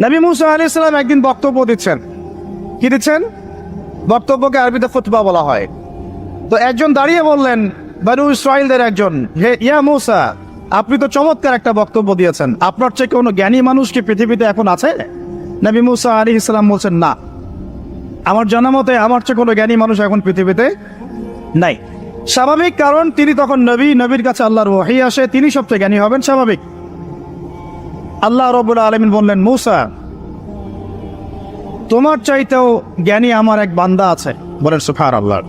নবী মুসা আলাইহিস সালাম একদিন বক্তব্য দিচ্ছেন। কি দিচ্ছেন? বক্তব্যকে আরবিতে খুতবা বলা হয়। তো একজন দাঁড়িয়ে বললেন, বনু ইসরাইলদের একজন, হে ইয়া মুসা, আপনি তো চমৎকার একটা বক্তব্য দিয়েছেন, আপনার চেয়ে কোনো জ্ঞানী মানুষ কি পৃথিবীতে এখন আছে? নবী মুসা আলাইহিস সালাম বলছেন, না, আমার জানা মতে আমার চেয়ে কোনো জ্ঞানী মানুষ এখন পৃথিবীতে নাই। স্বাভাবিক, কারণ তিনি তখন নবী, নবীর কাছে আল্লাহর ওহী আসে, তিনি সবচেয়ে জ্ঞানী হবেন, স্বাভাবিক। আল্লাহ রাব্বুল আলামিন বললেন, মুসা, তোমার চাইতেও জ্ঞানী আমার এক বান্দা আছে। বলেন সুবহানাল্লাহ।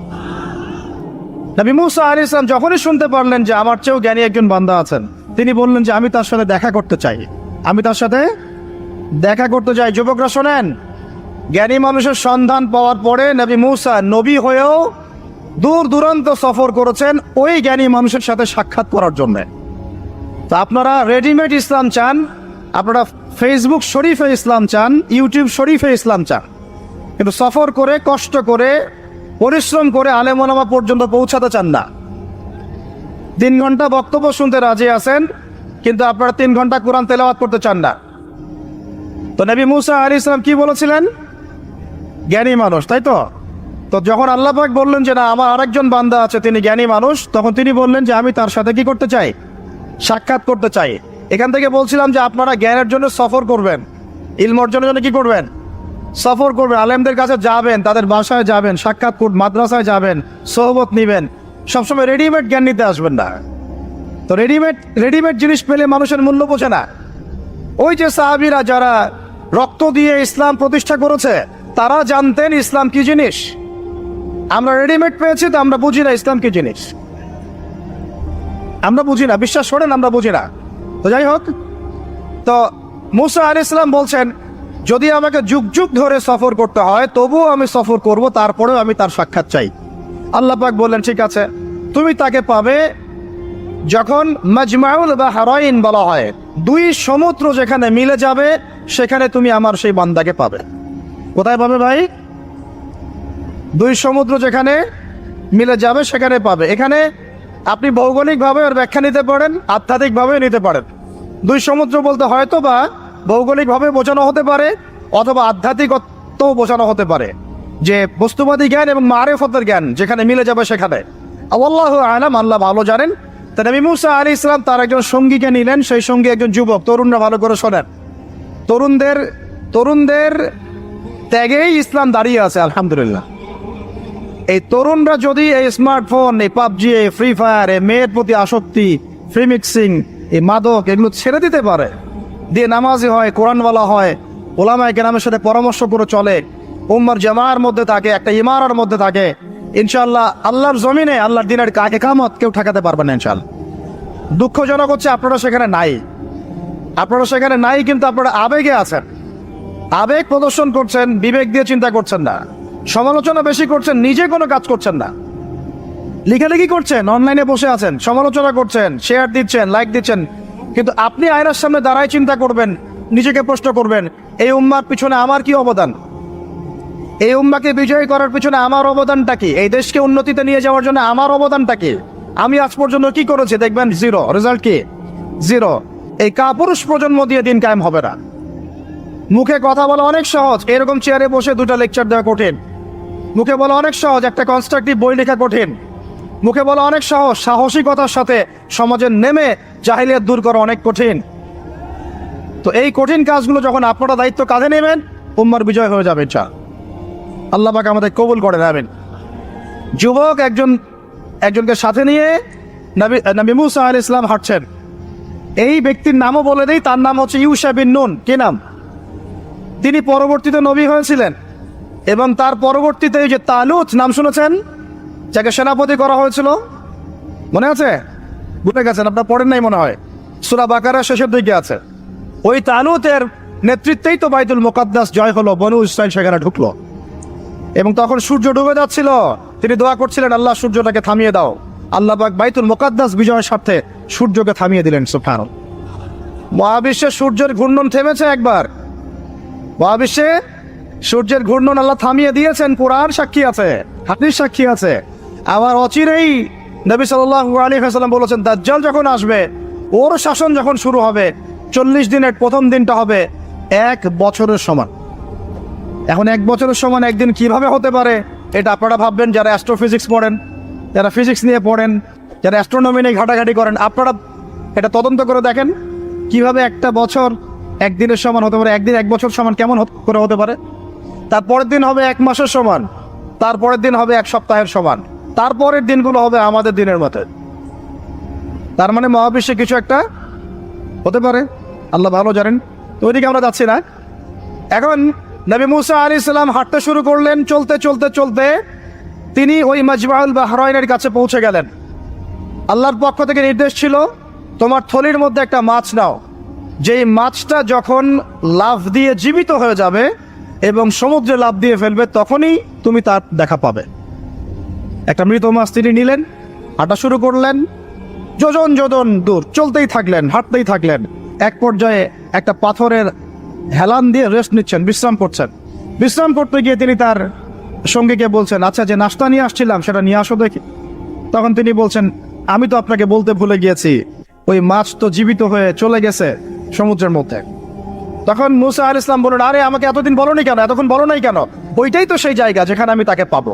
নবী মুসা আলাইহিস সালাম যখনই শুনতে পারলেন যে আমার চেয়েও জ্ঞানী একজন বান্দা আছেন, তিনি বললেন যে আমি তার সাথে দেখা করতে চাই, আমি তার সাথে দেখা করতে চাই। যুবকরা শোনেন, জ্ঞানী মানুষের সন্ধান পাওয়ার পরে নবী মুসা নবী হয়েও দূর দূরান্ত সফর করেছেন ওই জ্ঞানী মানুষের সাথে সাক্ষাৎ করার জন্য। তো আপনারা রেডিমেড ইসলাম চান, আপনারা ফেসবুক শরীফে ইসলাম চান, ইউটিউব শরীফে ইসলাম চান, কিন্তু সফর করে, কষ্ট করে, পরিশ্রম করে আলেম ওলামা পর্যন্ত পৌঁছাতে চান না। 3 ঘন্টা বক্তব্য শুনতে রাজি আছেন, কিন্তু আপনারা 3 ঘন্টা কোরআন তেলাওয়াত করতে চান না। তো নবী মুসা আলাইহিস সালাম কি বলেছিলেন? জ্ঞানী মানুষ, তাই তো? তো যখন আল্লাহ পাক বললেন যে না, আমার আরেকজন বান্দা আছে, তিনি জ্ঞানী মানুষ, তখন তিনি বললেন যে আমি তার সাথে কি করতে চাই? সাক্ষাৎ করতে চাই। এখান থেকে বলছিলাম যে আপনারা জ্ঞানের জন্য সফর করবেন, ইলম অর্জনের জন্য কি করবেন? সফর করবেন, আলেমদের কাছে যাবেন, তাদের বাসায় যাবেন, সাক্ষাৎ মাদ্রাসায় যাবেন, সোহবত নিবেন। সবসময় রেডিমেড জ্ঞান নিতে আসবেন না। তো রেডিমেড জিনিস পেলে মানুষের মূল্য বোঝে না। ওই যে সাহাবীরা যারা রক্ত দিয়ে ইসলাম প্রতিষ্ঠা করেছে, তারা জানতেন ইসলাম কি জিনিস। আমরা রেডিমেড পেয়েছি, তো আমরা বুঝি না ইসলাম কি জিনিস, আমরা বুঝি না, বিশ্বাস করেন, আমরা বুঝি না। তো যাই হোক, তো মুসা আলাইহিস সালাম বলছেন, যদি আমাকে যুগ যুগ ধরে সফর করতে হয় তবুও আমি সফর করব, তারপরেও আমি তার সাক্ষাৎ চাই। আল্লাহ পাক বললেন, ঠিক আছে, তুমি তাকে পাবে যখন মাজমাউল বাহরাইন বলা হয়, 2 সমুদ্র যেখানে মিলে যাবে, সেখানে তুমি আমার সেই বান্দাকে পাবে। কোথায় পাবে ভাই? 2 সমুদ্র যেখানে মিলে যাবে সেখানে পাবে। এখানে আপনি ভৌগোলিকভাবে ওর ব্যাখ্যা নিতে পারেন, আধ্যাত্মিকভাবে নিতে পারেন। 2 সমুদ্র বলতে হয়তো বা ভৌগোলিকভাবে বোঝানো হতে পারে, অথবা আধ্যাত্মিকত্বও বোঝানো হতে পারে, যে বস্তুবাদী জ্ঞান এবং মারিফতের জ্ঞান যেখানে মিলে যাবে সেখানে। আল্লাহু আ'লাম, আল্লাহ ভালো জানেন। তা নবী মুসা আলাইহিস সালাম তার একজন সঙ্গীকে নিলেন, সেই সঙ্গী একজন যুবক। তরুণরা ভালো করে শোনেন, তরুণদের ত্যাগেই ইসলাম দাঁড়িয়ে আছে, আলহামদুলিল্লাহ। এই তরুণরা যদি এই স্মার্টফোন, এই পাবজি, এই ফ্রি ফায়ার, এই মেয়ের প্রতি আসক্তি, ফ্রি মিক্সিং, এই মাদক, এগুলো ছেড়ে দিতে পারে, দিয়ে নামাজি হয়, কোরআনওয়ালা হয়, ওলামায়ে কেরামের সাথে পরামর্শ করে চলে, উম্মার জামার মধ্যে থাকে, একটা ইমারার মধ্যে থাকে, ইনশাআল্লাহ আল্লাহর জমিনে আল্লাহর দিনের ইকামত কেউ ঠেকাতে পারবে না ইনশাআল্লাহ। দুঃখজনক হচ্ছে আপনারা সেখানে নাই, কিন্তু আপনারা আবেগে আছেন, আবেগ প্রদর্শন করছেন, বিবেক দিয়ে চিন্তা করছেন না, সমালোচনা বেশি করছেন, নিজে কোনো কাজ করছেন না, লেখালেখি করছেন, অনলাইনে বসে আছেন, সমালোচনা করছেন, শেয়ার দিচ্ছেন, লাইক দিচ্ছেন, কিন্তু আপনি আয়নার সামনে দাঁড়ায় চিন্তা করবেন, নিজেকে প্রশ্ন করবেন, এই উম্মার পিছনে আমার কি অবদান? এই উম্মাকে বিজয়ী করার পিছনে আমার অবদানটা কি? এই দেশকে উন্নতিতে নিয়ে যাওয়ার জন্য আমার অবদানটা কি? আমি আজ পর্যন্ত কি করেছি? দেখবেন জিরো, রেজাল্ট কি? জিরো। এই কাপুরুষ প্রজন্ম দিয়ে দিন কায়েম হবে না। মুখে কথা বলা অনেক সহজ, এরকম চেয়ারে বসে 2টা লেকচার দেওয়া কঠিন। মুখে বলা অনেক সহজ, একটা কনস্ট্রাকটিভ বই লেখা কঠিন। মুখে বলা অনেক সহজ, সাহসিকতার সাথে সমাজে নেমে জাহিলিয়াত দূর করা অনেক কঠিন। তো এই কঠিন কাজগুলো যখন আপনারা দায়িত্ব কাঁধে নেবেন, উম্মার বিজয় হয়ে যাবে ইনশাআল্লাহ। আল্লাহ পাক আমাদের কবুল করে নেবেন। যুবক একজনকে সাথে নিয়ে নবী মুসা আলাইহিস সালাম হাঁটছেন। এই ব্যক্তির নামও বলে দেই, তার নাম হচ্ছে ইউশা বিন নুন। কি নাম? তিনি পরবর্তীতে নবী হয়েছিলেন, এবং তার পরবর্তীতে এই যে তালুত নাম শুনেছেন, যাকে সেনাপতি করা হয়েছিল, মনে আছে? ভুলে গেছেন, আপনার পড়েন নাই মনে হয়, সূরা বাকারার শেষের দিকে আছে। ওই তালুতের নেতৃত্বেই তো বাইতুল মুকাদ্দাস জয় হলো, বনু ইসরাইল সেখানে ঢুকলো, এবং তখন সূর্য ডুবে যাচ্ছিল। তিনি দোয়া করছিলেন, আল্লাহ সূর্যটাকে থামিয়ে দাও। আল্লাহ পাক বাইতুল মুকাদ্দাস বিজয়ের স্বার্থে সূর্যকে থামিয়ে দিলেন। সুবহানাল্লাহ। মহাবিশ্বে সূর্যের ঘূর্ণন থেমেছে একবার, মহাবিশ্বে সূর্যের ঘূর্ণন আল্লাহ থামিয়ে দিয়েছেন। কোরআন সাক্ষী আছে, হাদিস সাক্ষী আছে। আবার অচিরেই নবী সাল্লাল্লাহু আলাইহি ওয়াসাল্লাম বলেছেন, দাজ্জাল যখন আসবে, ওর শাসন যখন শুরু হবে, 40 দিনের প্রথম দিনটা হবে 1 বছরের সমান। এখন 1 বছরের সমান একদিন কিভাবে হতে পারে এটা আপনারা ভাববেন, যারা অ্যাস্ট্রোফিজিক্স পড়েন, যারা ফিজিক্স নিয়ে পড়েন, যারা অ্যাস্ট্রোনমি নিয়ে ঘাটাঘাটি করেন, আপনারা এটা তদন্ত করে দেখেন কিভাবে একটা বছর একদিনের সমান হতে পারে, একদিন 1 বছর সমান কেমন করে হতে পারে। তারপরের দিন হবে 1 মাসের সমান, তারপরের দিন হবে 1 সপ্তাহের সমান, তারপরের দিনগুলো হবে আমাদের দিনের মতো। তার মানে মহাবিশ্বে কিছু একটা হতে পারে, আল্লাহ ভালো জানেন। তো ওইদিকে আমরা যাচ্ছি না। এখন নবী মুসা আলাইহিস সালাম হাঁটতে শুরু করলেন। চলতে চলতে চলতে তিনি ওই মাজমাউল বাহরাইনের কাছে পৌঁছে গেলেন। আল্লাহর পক্ষ থেকে নির্দেশ ছিল, তোমার থলির মধ্যে একটা মাছ নাও, যেই মাছটা যখন লাফ দিয়ে জীবিত হয়ে যাবে এবং সমুদ্রে লাফ দিয়ে ফেলবে তখনই তুমি তার দেখা পাবে। একটা মৃত মাছ তিনি নিলেন, হাঁটা শুরু করলেন। যোজন যোজন দূর চলতেই থাকলেন, হাঁটতেই থাকলেন। এক পর্যায়ে একটা পাথরের হেলান দিয়ে রেস্ট নিচ্ছেন, বিশ্রাম করছেন। বিশ্রাম করতে গিয়ে তিনি তার সঙ্গীকে বলছেন, আচ্ছা যে নাস্তা নিয়ে আসছিলাম সেটা নিয়ে আসো দেখি। তখন তিনি বলছেন, আমি তো আপনাকে বলতে ভুলে গিয়েছি, ওই মাছ তো জীবিত হয়ে চলে গেছে সমুদ্রের মধ্যে। তখন মুসা আলাইহিস সালাম বললেন, আরে আমাকে এতদিন বলোনি কেন, এতক্ষণ বলো নাই কেন? ওইটাই তো সেই জায়গা যেখানে আমি তাকে পাবো।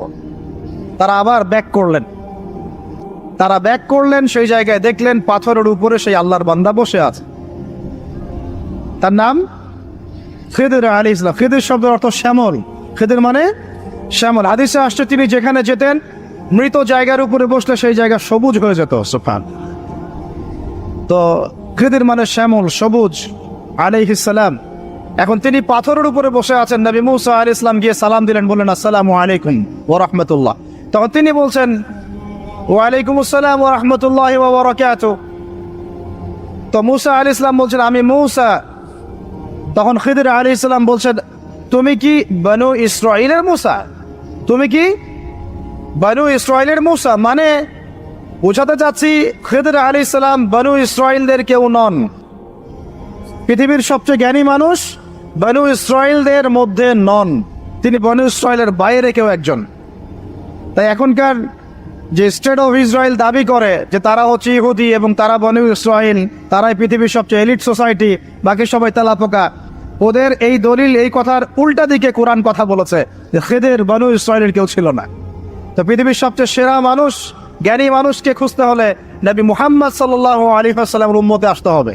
তারা আবার ব্যাক করলেন, সেই জায়গায় দেখলেন পাথরের উপরে সেই আল্লাহর বান্দা বসে আছে। তার নাম খিদির আলাইহিস সালাম। খিদির শব্দের অর্থ শ্যামল। খিদির মানে শ্যামল। হাদিসে আসছে তিনি যেখানে যেতেন মৃত জায়গার উপরে বসলে সেই জায়গা সবুজ হয়ে যেত। সুবহান। তো খিদির মানে শ্যামল, সবুজ আলাইহিস সালাম। এখন তিনি পাথরের উপরে বসে আছেন। নবী মুসা আলাইহিস সালাম গিয়ে সালাম দিলেন, বললেন আসসালামু আলাইকুম ওয়া রাহমাতুল্লাহ। তখন তিনি বলছেন, ওয়ালাইকুম আসসালাম ওয়া রাহমাতুল্লাহি ওয়া বারাকাতুহু। তো মুসা আলাইহিস সালাম বলছেন, আমি মুসা। তখন খিদির আলাইহিস সালাম বলছেন, তুমি কি বনু ইসরাইলের মুসা? তুমি কি বনু ইসরাইলের মুসা? মানে বোঝাতে চাচ্ছি খিদির আলাইহিস সালাম বনু ইসরাইলদের কেউ নন। পৃথিবীর সবচেয়ে জ্ঞানী মানুষ বনু ইসরাইলদের মধ্যে নন, তিনি বনু ইসরাইলের বাইরে কেউ একজন। তাই এখনকার যে স্টেট অফ ইসরায়েল দাবি করে যে তারা হচ্ছে ইহুদি এবং তারা বনু ইসরাইল, তারাই পৃথিবীর সবচেয়ে এলিট সোসাইটি, বাকি সবাই তেলাপোকা, ওদের এই দলিল, এই কথার উল্টা দিকে কোরআন কথা বলেছে যে খিদির বনু ইসরাইলের কেউ ছিল না। তো পৃথিবীর সবচেয়ে সেরা মানুষ, জ্ঞানী মানুষকে খুঁজতে হলে নবী মুহাম্মদ সাল্লাল্লাহু আলাইহি ওয়াসাল্লামের উম্মতে আসতে হবে।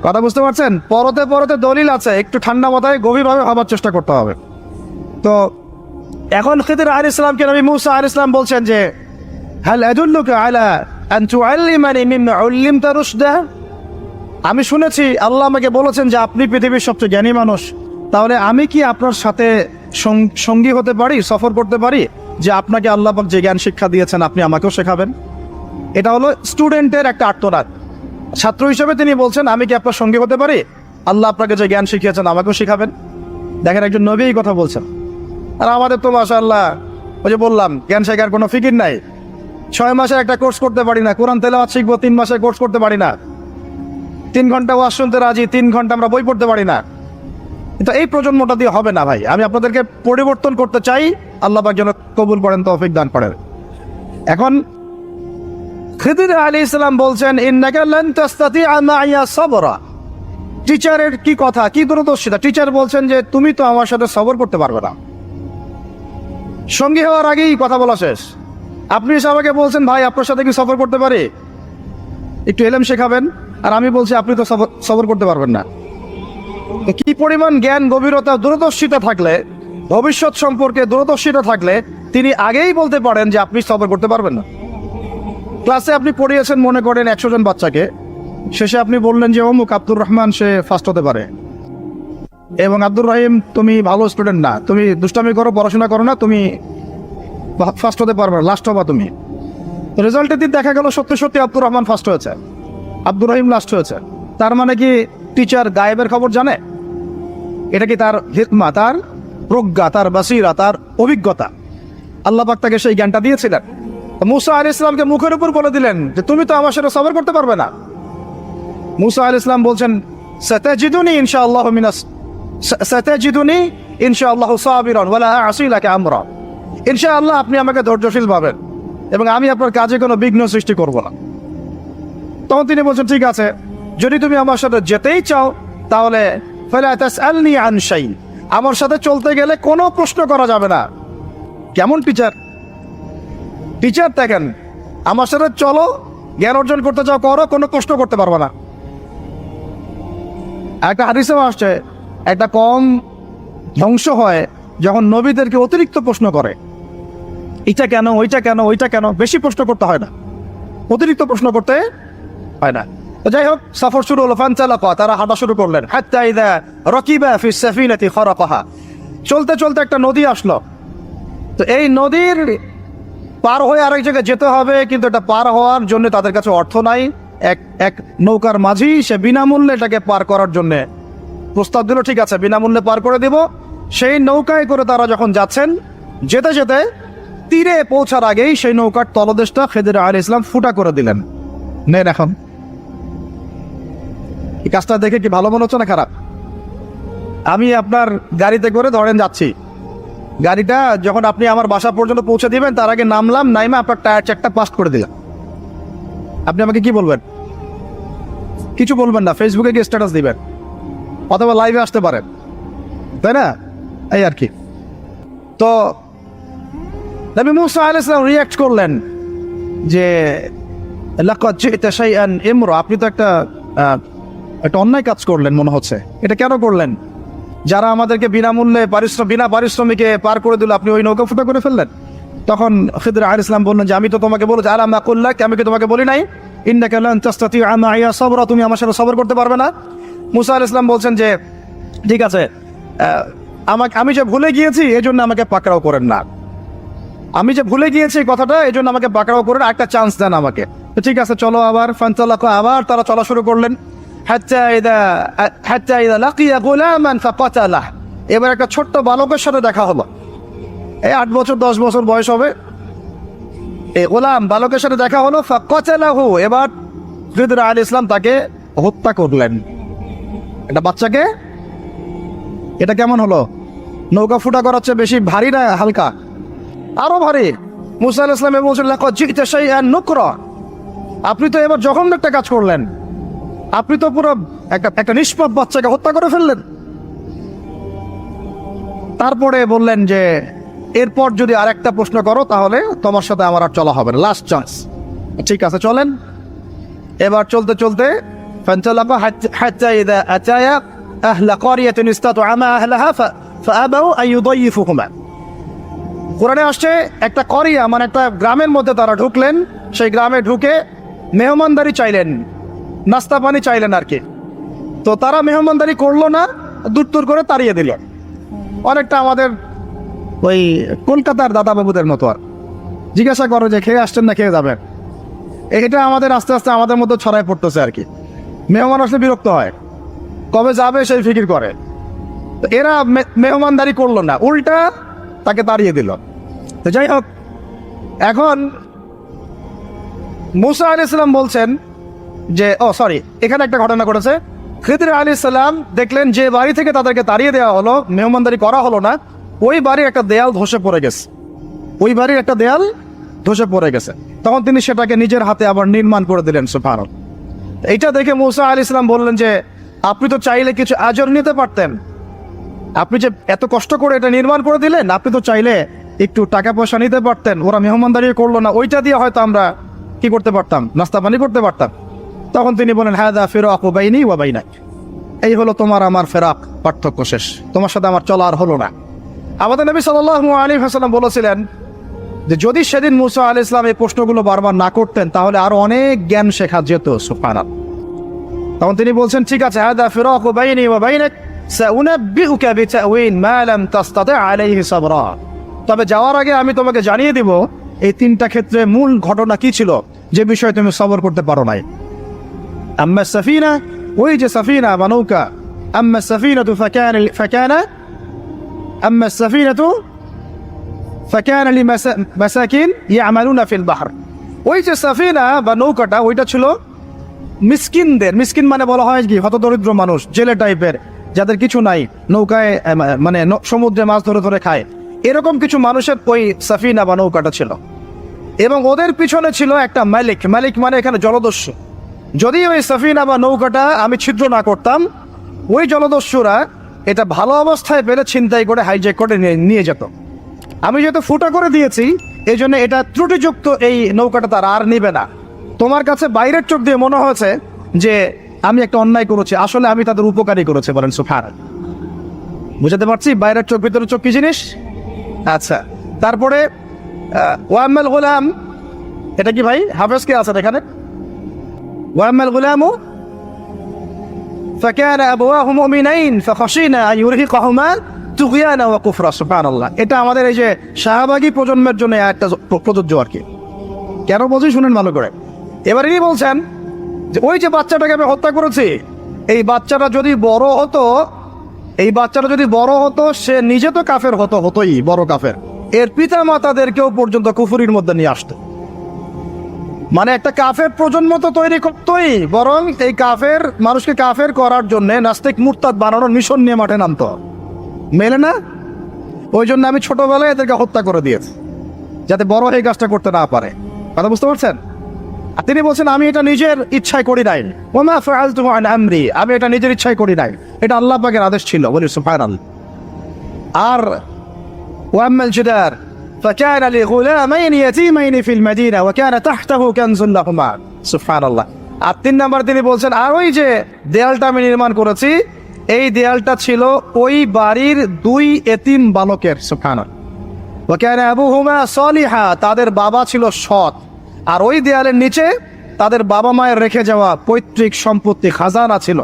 কথা বুঝতে পারছেন? পরতে পরতে দলিল আছে, একটু ঠান্ডা মাথায় গভীরভাবে ভাবার চেষ্টা করতে হবে। তো এখন খিদির আলাইহিস সালামকে নবী মুসা আলাইহিস সালাম বলছেন যে, হাল আদুল্লুকা আলা আন তুআল্লিমানি মিম্মা উল্লিমতা রুশদা। আমি শুনেছি আল্লাহ আমাকে বলেছেন যে আপনি পৃথিবীর সবচেয়ে জ্ঞানী মানুষ, তাহলে আমি কি আপনার সাথে সঙ্গী হতে পারি, সফর করতে পারি, যে আপনাকে আল্লাহ পাক যে জ্ঞান শিক্ষা দিয়েছেন আপনি আমাকেও শেখাবেন? এটা হলো স্টুডেন্টের একটা আর্তনাদ। ছাত্র হিসেবে তিনি বলছেন, আমি কি আপনার সঙ্গী হতে পারি? আল্লাহ আপনাকে যে জ্ঞান শিখিয়েছেন আমাকেও শিখাবেন। দেখেন, একজন নবী এই কথা বলছেন। আর আমাদের তো মাশাআল্লাহ, ওই যে বললাম, জ্ঞান শেখার কোনো ফিকির নাই। 6 মাসের একটা কোর্স করতে পারি না, কোরআন তেলাওয়াত শিখবো 3 মাসের কোর্স করতে পারি না, 3 ঘন্টা ওয়াজ শুনতে রাজি, 3 ঘন্টা আমরা বই পড়তে পারি না। কিন্তু এই প্রজন্মটা দিয়ে হবে না ভাই। আমি আপনাদেরকে পরিবর্তন করতে চাই, আল্লাহ পাক যেন কবুল করেন, তৌফিক দান করেন। এখন খিদির আলাইহিস সালাম বলছেন, ইন্নাকা লান তাস্তাতিআ মাইয়া সাবরা। টিচারের কি কথা, কি দূরদর্শিতা! টিচার বলছেন যে তুমি তো আমার সাথে সবর করতে পারবে না। সঙ্গী হওয়ার আগেই কথা বলা শেষ। আপনি এসে আমাকে বলছেন, ভাই আপনার সাথে কি সফর করতে পারি, একটু এলেম শেখাবেন, আর আমি বলছি আপনি তো সবর করতে পারবেন না। তো কি পরিমাণ জ্ঞান, গভীরতা, দূরদর্শিতা থাকলে, ভবিষ্যৎ সম্পর্কে দূরদর্শিতা থাকলে তিনি আগেই বলতে পারেন যে আপনি সবর করতে পারবেন না। ক্লাসে আপনি পড়িয়েছেন মনে করেন 100 জন বাচ্চাকে, শেষে আপনি বললেন যে অমুক আব্দুর রহমান সে ফার্স্ট হতে পারে, এবং আব্দুর রহিম তুমি ভালো স্টুডেন্ট না, তুমি দুষ্টামি করো, পড়াশোনা করো না, তুমি ফার্স্ট হতে পারবে না, লাস্ট হবা তুমি। রেজাল্টের দিন দেখা গেল সত্যি সত্যি আব্দুর রহমান ফার্স্ট হয়েছে, আব্দুর রহিম লাস্ট হয়েছে। তার মানে কি টিচার গায়েবের খবর জানে? এটা কি তার হিকমা, তার প্রজ্ঞা, তার বাসিরা, তার অভিজ্ঞতা? আল্লাহ পাক তাকে সেই জ্ঞানটা দিয়েছিলেন। মুসা আলাইহিস সালামকে মুখের উপর বলে দিলেন যে তুমি তো আমার সাথে সবর করতে পারবে না। মুসা আলাইহিস সালাম বলছেন, সাতাজিদুনি ইনশাআল্লাহু সাবিরান ওয়ালা আ'সি লাকা আমরা। ইনশাআল্লাহ আপনি আমাকে ধৈর্যশীল পাবেন এবং আমি আপনার কাজে কোনো বিঘ্ন সৃষ্টি করব না। তখন তিনি বলছেন, ঠিক আছে, যদি তুমি আমার সাথে যেতেই চাও তাহলে ফালা তাসআলনি আন শাই, আমার সাথে চলতে গেলে কোনো প্রশ্ন করা যাবে না। কেমন টিচার! টিচার দেখেন, আমার সাথে চলো, জ্ঞান অর্জন করতে চাও করো, কোনো প্রশ্ন করতে পারবে না। একটা হাদিসেও আসছে, একটা কম ধ্বংস হয় যখন নবীদেরকে অতিরিক্ত প্রশ্ন করে, এটা কেন, ওইটা কেন, ওইটা কেন, বেশি প্রশ্ন করতে হয় না, অতিরিক্ত প্রশ্ন করতে হয় না। তো যাই হোক, সফর শুরু হলো। ফানতালাকা, তারা হাঁটা শুরু করলেন। হাত্তা ইযা রাকিবা ফিস সাফিনাতি খারাকাহা, চলতে চলতে একটা নদী আসলো। তো এই নদীর পার হয়ে আরেক জায়গায় যেতে হবে, কিন্তু এটা পার হওয়ার জন্য তাদের কাছে অর্থ নাই। এক নৌকার মাঝি, সে বিনামূল্যে এটাকে পার করার জন্য প্রস্তাব দিল, ঠিক আছে বিনামূল্যে পার করে দেব। সেই নৌকায় করে তারা যখন যাচ্ছেন, যেতে যেতে তীরে পৌঁছার আগেই সেই নৌকার তলদেশটা খেদির আলাইহিস সালাম ফুটা করে দিলেন। নেন এখন, এই কাজটা দেখে কি ভালো মনে হচ্ছে না খারাপ? আমি আপনার গাড়িতে করে ধরেন যাচ্ছি, গাড়িটা যখন আপনি আমার বাসা পর্যন্ত পৌঁছে দিবেন, তার আগে নামলাম, নাইমা আপনার টায়ার চেকটা পাস্ট করে দিলাম, আপনি আমাকে কি বলবেন? কিছু বলবেন না, ফেসবুকে গিয়ে স্ট্যাটাস দিবেন অথবা লাইভে আসতে পারেন, তাই না? এই আর কি। তো নবী মুসা আলাইহিস সালাম রিঅ্যাক্ট করলেন যে লাকাদ জি'তা শাইআন ইমরা, আপনি তো একটা অন্যায় কাজ করলেন মনে হচ্ছে। এটা কেন করলেন? যারা আমাদেরকে বিনামূল্যে বিনা পারিশ্রমিকে পার করে দিল, আপনি ওই নৌকা ফুটা করে ফেললেন। তখন খিদর আলাইহিস সালাম বললেন যে আমি তো তোমাকে বলেছি, আলাম আকুল লাক, আমি কি তোমাকে বলি নাই ইন্নাকা লান তাসতাতি'আ মা'ইয়া সাবরা, তুমি আমার সাথে সবর করতে পারবে না? মুসা আলাইহিস সালাম বলছেন যে ঠিক আছে, আমি যে ভুলে গিয়েছি এজন্য আমাকে পাকড়াও করেন না, আমি যে ভুলে গিয়েছি কথাটা, এজন্য আমাকে পাকড়াও করেন, একটা চান্স দেন আমাকে। তো ঠিক আছে চলো আবার। ফানতালাকা, আবার তারা চলা শুরু করলেন। হাত্তা ইযা লাকিয়া গুলামান ফাকাতালাহ, এবার একটা ছোট্ট বালকের সাথে দেখা হলো। এই 8 বছর 10 বছর বয়স হবে, এই গোলাম বালকের সাথে দেখা হলো। ফাকাতালাহু, এবার খিদর আলাইহিস সালাম তাকে হত্যা করলেন। এটা বাচ্চাকে, এটা কেমন হলো? নৌকা ফুটা করার চেয়ে বেশি ভারী না হালকা? আরো ভারী। মুসা আলাইহিস সালাম বলছেন লাকাদ জি'তা শাইআন নুকরা, আপনি তো এবার জঘন্য একটা কাজ করলেন, আপনি তো পুরো একটা নিষ্পাপ বাচ্চাকে হত্যা করে ফেললেন। তারপরে বললেন যে এরপর যদি আরেকটা প্রশ্ন করো তাহলে তোমার সাথে আমার আর চলা হবে না, লাস্ট চান্স। ঠিক আছে চলেন। এবার চলতে চলতে ফানতালাকা হাত্তা ইযা আতায়া আহলা ক্বরিয়াতিন ইসতাতআমা আহলাহা ফাআবাউ আন ইউদাইফুহুমা, কোরআনে আসছে একটা করিয়া মানে একটা গ্রামের মধ্যে তারা ঢুকলেন। সেই গ্রামে ঢুকে মেহমানদারি চাইলেন, নাস্তা পানি চাইলেন আর কি। তো তারা মেহমানদারি করলো না, দূর করে তাড়িয়ে দিল। অনেকটা আমাদের ওই কলকাতার দাদাবাবুদের মতো। আর জিজ্ঞাসা করো যে খেয়ে আসছেন না খেয়ে যাবেন, এটা আমাদের আস্তে আস্তে আমাদের মধ্যে ছড়ায় পড়তেছে আর কি। মেহমান আসলে বিরক্ত হয়, কবে যাবে সেই ফিকির করে। তো এরা মেহমানদারি করলো না, উল্টা তাকে তাড়িয়ে দিল। তো যাই হোক, এখন মুসা আলাইহিস সালাম বলছেন যে এখানে একটা ঘটনা ঘটেছে। খিদর আলাইহিস সালাম দেখলেন যে বাড়ি থেকে তাদেরকে তাড়িয়ে দেওয়া হলো, মেহমানদারি করা হলো না, ওই বাড়ির একটা দেয়াল ধসে পড়ে গেছে, ওই বাড়ির একটা দেয়াল ধসে পড়ে গেছে। তখন তিনি সেটাকে নিজের হাতে আবার নির্মাণ করে দিলেন। সুবহানাল্লাহ। এইটা দেখে মুসা আলাইহিস সালাম বললেন যে আপনি তো চাইলে কিছু আজর নিতে পারতেন, আপনি যে এত কষ্ট করে এটা নির্মাণ করে দিলেন, আপনি তো চাইলে একটু টাকা পয়সা নিতে পারতেন। ওরা মেহমানদারি করলো না, ওইটা দিয়ে হয়তো আমরা কি করতে পারতাম, নাস্তা পানি করতে পারতাম। তখন তিনি বলেন হাদা ফিরাকু বাইনি ওয়া বাইনাক, এই হলো তোমার আমার ফেরাক, পার্থক্য শেষ, তোমার সাথে আমার চলা আর হলো না। আমাদের নবী সাল্লাল্লাহু আলাইহি ওয়াসাল্লাম বলেছিলেন যে যদি সেদিন মুসা আলাইহিস সালাম এই প্রশ্নগুলো বারবার না করতেন তাহলে আরো অনেক জ্ঞান শেখা যেত। সুবহানাল্লাহ। তখন তিনি বলছেন ঠিক আছে, হাদা ফিরাকু বাইনি ওয়া বাইনাক সাউনাব্বিউকা বিতাউইল মা লাম তাসতাতি আলাইহি সাবরা, তবে যাওয়ার আগে আমি তোমাকে জানিয়ে দিব এই 3টা ক্ষেত্রে মূল ঘটনা কি ছিল যে বিষয়ে তুমি সবর করতে পারো নাই। আম্মা সাফিনা, ওই যে সাফিনা বা নৌকা, আম্মা সাফিনাতু ফাকানা লিমাসাকিন ইয়ামালুনা ফিল বাহর, ওই যে সাফিনা বা নৌকাটা ওইটা ছিল মিসকিনদের, মিসকিন মানে বলা হয় কি হতদরিদ্র মানুষ, জেলে টাইপের, যাদের কিছু নাই, নৌকায় মানে সমুদ্রে মাছ ধরে ধরে খায়, এরকম কিছু মানুষের ওই সাফিনা বা নৌকাটা ছিল। এবং ওদের পিছনে ছিল একটা মালিক, মালিক মানে এখানে জলদস্যু। যদি ওই সাফিনা বা নৌকাটা আমি ছিদ্র না করতাম, ওই জলদস্যুরা এটা ভালো অবস্থায় পেলে ছিনতাই করে হাইজ্যাক করে নিয়ে যেত। আমি যেহেতু ফুটা করে দিয়েছি, এই জন্য এটা ত্রুটিযুক্ত এই নৌকাটা তারা আর নিবে না। তোমার কাছে বাইরের চোখ দিয়ে মনে হয়েছে যে আমি একটা অন্যায় করেছি, আসলে আমি তাদের উপকারী করেছি। বলেন সুবহানাল্লাহ। বুঝাতে পারছি বাইরের চোখ ভিতরের চোখ কি জিনিস? আচ্ছা, তারপরে ওয়াম্মাল গুলাম, এটা কি ভাই হাফেজ কে আছে এখানে? ওয়াম্মাল গুলামু ফাকানা আবওয়াহু মুমিনাইন ফাখাশিনা আন ইউরহিকাহুমা তুগয়ানা ওয়া কুফরা। সুবহানাল্লাহ। এটা আমাদের এই যে শাহবাগী প্রজন্মের জন্য একটা প্রযোজ্য আর কি। কেন বলছি শুনেন ভালো করে। এবার ইনি বলছেন যে ওই যে বাচ্চাটাকে আমি হত্যা করেছি, এই বাচ্চাটা যদি বড় হতো, সে নিজে তো কাফের হতোই, বড় কাফের, এর পিতা মাতাদেরকেও পর্যন্ত কুফরির মধ্যে নিয়ে আসতো। মানে একটা কাফের প্রজন্ম তো তৈরি করতোই, বরং এই কাফের মানুষকে কাফের করার জন্য নাস্তিক মুরতাদ বানানোর মিশন নিয়ে মাঠে নামতো। মেলে না? ওই জন্য আমি ছোটবেলায় এদেরকে হত্যা করে দিয়েছি, যাতে বড় হয়ে কাজটা করতে না পারে। কথা বুঝতে পারছেন? আর তিনি বলছেন আমি এটা নিজের ইচ্ছায় করি নাই, ওমা ফাআলতু আন আমরি, আমি এটা নিজের ইচ্ছায় করি নাই, এটা আল্লাহ পাকের আদেশ ছিল। বলি সুবহানাল্লাহ। আর ওয়াম্মাল জিদার ফাকানা লিগুলামাইন ইয়াতীমাইন ফিল মাদিনা ওয়া কানা তাহতাহু কানজুন লাহুমা। সুবহানাল্লাহ। আর 3 নাম্বার তিনি বলছেন আর ওই যে দেয়ালটা আমি নির্মাণ করেছি, এই দেয়ালটা ছিল ওই বাড়ির 2 এতিম বালকের। সুবহানাল্লাহ। ওয়া কানা আবুহুমা সালিহা, তাদের বাবা ছিল সৎ। আর ওই দেয়ালের নিচে তাদের বাবা মায়ের রেখে যাওয়া পৈতৃক সম্পত্তি খাজানা ছিল।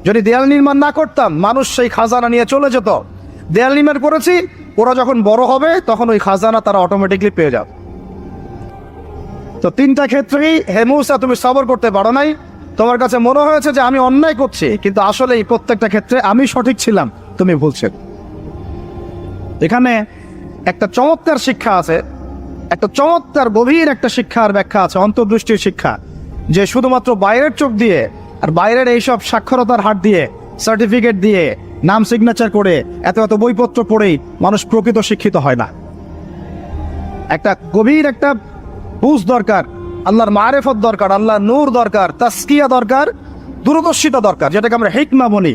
যদি দেয়াল নির্মাণ না করতাম, মানুষ সেই খাজানা নিয়ে চলে যেত। দেয়াল নির্মাণ করেছি, ওরা যখন বড় হবে তখন ওই খাজানা তারা অটোমেটিকলি পেয়ে যাবে। তো 3টা ক্ষেত্রেই হে মূসা তুমি সবর করতে পারো নাই, তোমার কাছে মনে হয়েছে যে আমি অন্যায় করছি, কিন্তু আসলে এই প্রত্যেকটা ক্ষেত্রে আমি সঠিক ছিলাম, তুমি ভুল ছিল। এখানে একটা চমৎকার শিক্ষা আছে, একটা চমৎকার গভীর একটা শিক্ষার ব্যাখ্যা আছে, অন্তর্দৃষ্টির শিক্ষা, যে শুধুমাত্র বাইরের চোখ দিয়ে আর বাইরের এইসব সাক্ষরতার হাত দিয়ে, সার্টিফিকেট দিয়ে, নাম সিগনেচার করে, এত বইপত্র পড়েই মানুষ প্রকৃত শিক্ষিত হয় না। একটা গভীর একটা বুঝ দরকার, আল্লাহর মারেফত দরকার, আল্লাহর নূর দরকার, তাসকিয়া দরকার, দূরদর্শিতা দরকার, যেটাকে আমরা হিকমা বলি।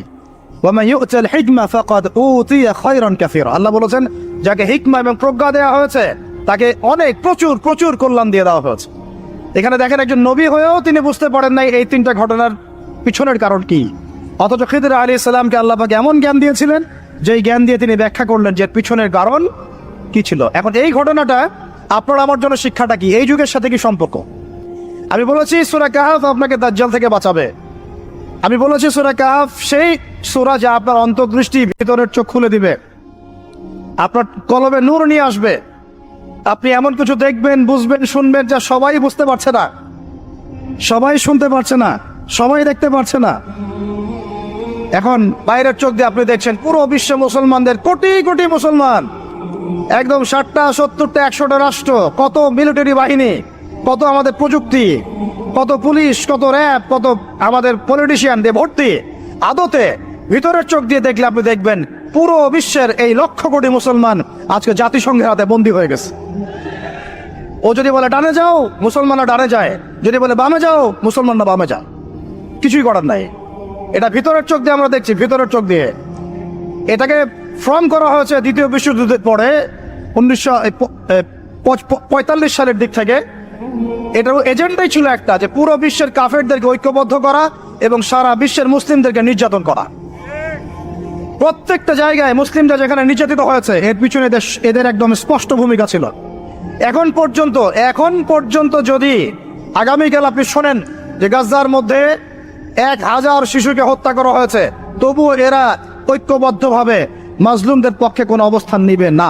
ওয়ামা ইউতাল হিকমা ফাকাদ উতিয়া খায়রান কাসীরা। আল্লাহ বলেছেন যাকে হিকমা এবং প্রজ্ঞা দেওয়া হয়েছে তাকে অনেক প্রচুর কল্যাণ দিয়ে দেওয়া হয়েছে। এখানে দেখেন একজন নবী হয়েও তিনি বুঝতে পারেন নাই এই 3টা ঘটনার পিছনের কারণ কি, অথচ খিদর আলাইহিস সালামকে আল্লাহ পাক এমন জ্ঞান দিয়েছিলেন যেই জ্ঞান দিয়ে তিনি ব্যাখ্যা করলেন যে পিছনের কারণ কি ছিল। এখন এই ঘটনাটা আপনার আমার জন্য শিক্ষাটা কি, এই যুগের সাথে কি সম্পর্ক? আমি বলেছি সূরা কাহফ আপনাকে দাজ্জাল থেকে বাঁচাবে। আমি বলেছি সূরা কাহফ সেই সূরা যা আপনার অন্তর্দৃষ্টি, ভিতরের চোখ খুলে দিবে, আপনার কলবে নূর নিয়ে আসবে। আপনি এমন কিছু দেখবেন, বুঝবেন, শুনবেন যা সবাই বুঝতে পারছে না, সবাই শুনতে পারছে না, সবাই দেখতে পারছে না। এখন বাইরের চোখ দিয়ে আপনি দেখছেন পুরো বিশ্ব মুসলমানদের, কোটি কোটি মুসলমান, একদম 60টা 70টা 100টা রাষ্ট্র, কত মিলিটারি বাহিনী, কত আমাদের প্রযুক্তি, কত পুলিশ, কত র্যাব, কত আমাদের পলিটিশিয়ান দিয়ে ভর্তি। আদতে ভিতরের চোখ দিয়ে দেখলে আপনি দেখবেন পুরো বিশ্বের এই লক্ষ কোটি মুসলমান আজকে জাতিসংঘের হাতে বন্দী হয়ে গেছে। ও যদি বলে ডানে যাও, মুসলমানরা ডানে যায়, যদি বলে বামে যাও, মুসলমানরা বামে যায়, কিছুই করার নাই। এটা ভিতরের চোখ দিয়ে আমরা দেখছি, ভিতরের চোখ দিয়ে। এটাকে ফর্ম করা হয়েছে দ্বিতীয় বিশ্বযুদ্ধের পরে 1945 সালের দিক থেকে। এটার এজেন্ডাই ছিল একটা, যে পুরো বিশ্বের কাফেরদেরকে ঐক্যবদ্ধ করা এবং সারা বিশ্বের মুসলিমদেরকে নির্যাতন করা। প্রত্যেকটা জায়গায় মুসলিমরা যেখানে নির্যাতিত হয়েছে এর পিছনে এদের একদম স্পষ্ট ভূমিকা ছিল। এখন পর্যন্ত যদি আগামীকাল আপনি শোনেন যে গাজার মধ্যে 1000 শিশুকে হত্যা করা হয়েছে, তবুও এরা ঐক্যবদ্ধভাবে মাজলুমদের পক্ষে কোনো অবস্থান নিবে না।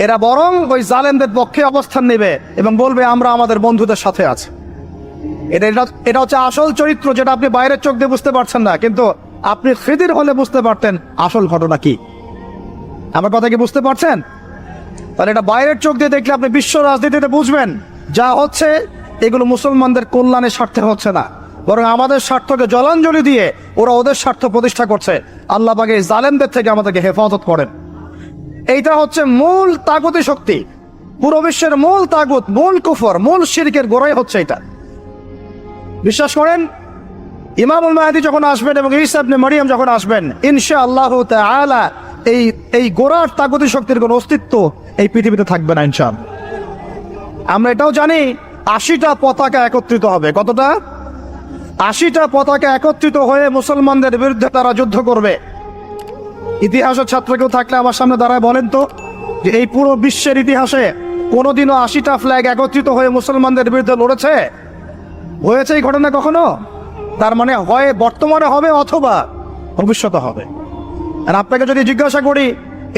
এরা বরং ওই জালেমদের পক্ষে অবস্থান নেবে এবং বলবে আমরা আমাদের বন্ধুদের সাথে আছি। এটা হচ্ছে আসল চরিত্র, যেটা আপনি বাইরের চোখ দিয়ে বুঝতে পারছেন না, কিন্তু আপনি খিদির হলে বুঝতে পারতেন আসল ঘটনা কি। আমার কথা কি বুঝতে পারছেন? তাহলে এটা বাইরের চোখ দিয়ে দেখলে আপনি বিশ্ব রাজনীতিতে বুঝবেন যা হচ্ছে এগুলো মুসলমানদের কল্যাণের স্বার্থে হচ্ছে না, বরং আমাদের স্বার্থকে জলাঞ্জলি দিয়ে ওরা ওদের স্বার্থ প্রতিষ্ঠা করছে। আল্লাহ পাক এই জালেমদের থেকে আমাদেরকে হেফাজত করেন। এইটা হচ্ছে মূল তাগুতি শক্তি, পুরো বিশ্বের মূল তাগুত, মূল কুফর, মূল শিরকের গোড়াই হচ্ছে এটা। বিশ্বাস করেন ইমামুল মাহদী যখন আসবেন এবং ঈসা ইবনে মারইয়াম যখন আসবেন, ইনশাআল্লাহু তাআলা এই গোড়ার তাগুতি শক্তির কোনো অস্তিত্ব এই পৃথিবীতে থাকবে না ইনশাআল্লাহ। আমরা এটাও জানি 80টা পতাকা একত্রিত হবে। কতটা? 80টা পতাকা একত্রিত হয়ে মুসলমানদের বিরুদ্ধে তারা যুদ্ধ করবে। ইতিহাসের ছাত্র কেউ থাকলে আমার সামনে দাঁড়ায় বলেন তো, যে এই পুরো বিশ্বের ইতিহাসে কোনোদিনও 80টা ফ্ল্যাগ একত্রিত হয়ে মুসলমানদের বিরুদ্ধে লড়েছে? হয়েছে এই ঘটনা কখনো? তার মানে হয় বর্তমানে হবে অথবা ভবিষ্যতে হবে। আর আপনাকে যদি জিজ্ঞাসা করি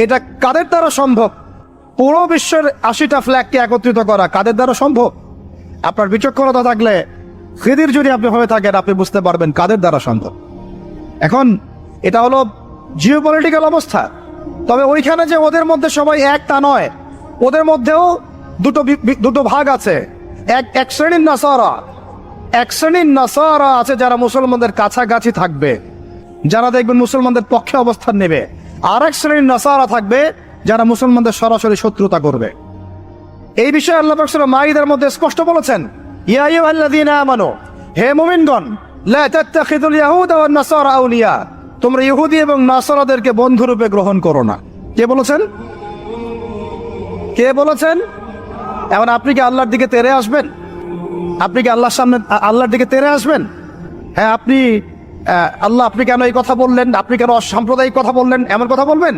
এটা কাদের দ্বারা সম্ভব, পুরো বিশ্বের 80টা ফ্ল্যাগকে একত্রিত করা কাদের দ্বারা সম্ভব? আপনার বিচক্ষণতা থাকলে, খিদির যদি আপনি হয়ে থাকেন, আপনি বুঝতে পারবেন কাদের দ্বারা সম্ভব। এখন এটা হলো জিওপলিটিক্যাল অবস্থা। তবে ওইখানে যে ওদের মধ্যে সবাই এক তা নয়, ওদের মধ্যেও দুটো ভাগ আছে। এক শ্রেণীর নাসারা আছে যারা মুসলমানদের কাছাকাছি থাকবে, যারা দেখবেন মুসলমানদের পক্ষে অবস্থান নেবে। আর এক শ্রেণীর নাসারা থাকবে যারা মুসলমানদের সরাসরি শত্রুতা করবে। এই বিষয়ে আল্লাহ পাক সূরা মাইদার মধ্যে স্পষ্ট বলেছেন, ইয়া আইয়ুহাল্লাযীনা আমানু, হে মুমিনগণ, লা তাত্তাখিযুল ইয়াহুদা ওয়ান নাসারা আউলিয়া, তোমরা ইহুদি এবং নাসারাদেরকে বন্ধুরূপে গ্রহণ করো না। কে বলেছেন? কে বলেছেন? এখন আপনি কি আল্লাহর দিকে তেড়ে আসবেন? আপনি কি আল্লাহর দিকে তেড়ে আসবেন? হ্যাঁ, আল্লাহ আপনি কেন এই কথা বললেন, আপনি কেন অসাম্প্রদায়িক কথা বললেন, এমন কথা বলবেন?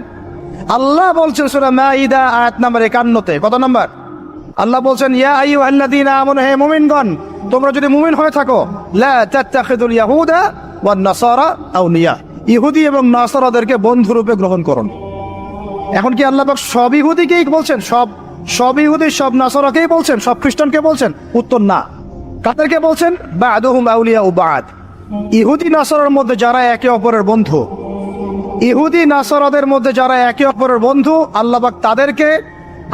আল্লাহ বলছেন সূরা মাইদা আয়াত নাম্বার 51-তে, কত নাম্বার? আল্লাহ বলছেন, ইয়া আইয়ুহাল্লাযীনা আমানু, হে মুমিনগণ, তোমরা যদি মুমিন হয়ে থাকো, লা তাত্তাখিযুল ইয়াহুদা ওয়ান নাসারা আউলিয়া, ইহুদি এবং নাসারাদেরকে বন্ধুরূপে গ্রহণ করুন। এখন কি আল্লাহ পাক সব ইহুদিকেই বলছেন, সব ইহুদি সব নাসারাকেই বলছেন, সব খ্রিস্টানকে বলছেন? উত্তর না। কাদেরকে বলছেন? বা'দুহুম আউলিয়াউ বা'দ, ইহুদি নাসারার মধ্যে যারা একে অপরের বন্ধু, ইহুদি নাসারাদের মধ্যে যারা একে অপরের বন্ধু, আল্লাহ পাক তাদেরকে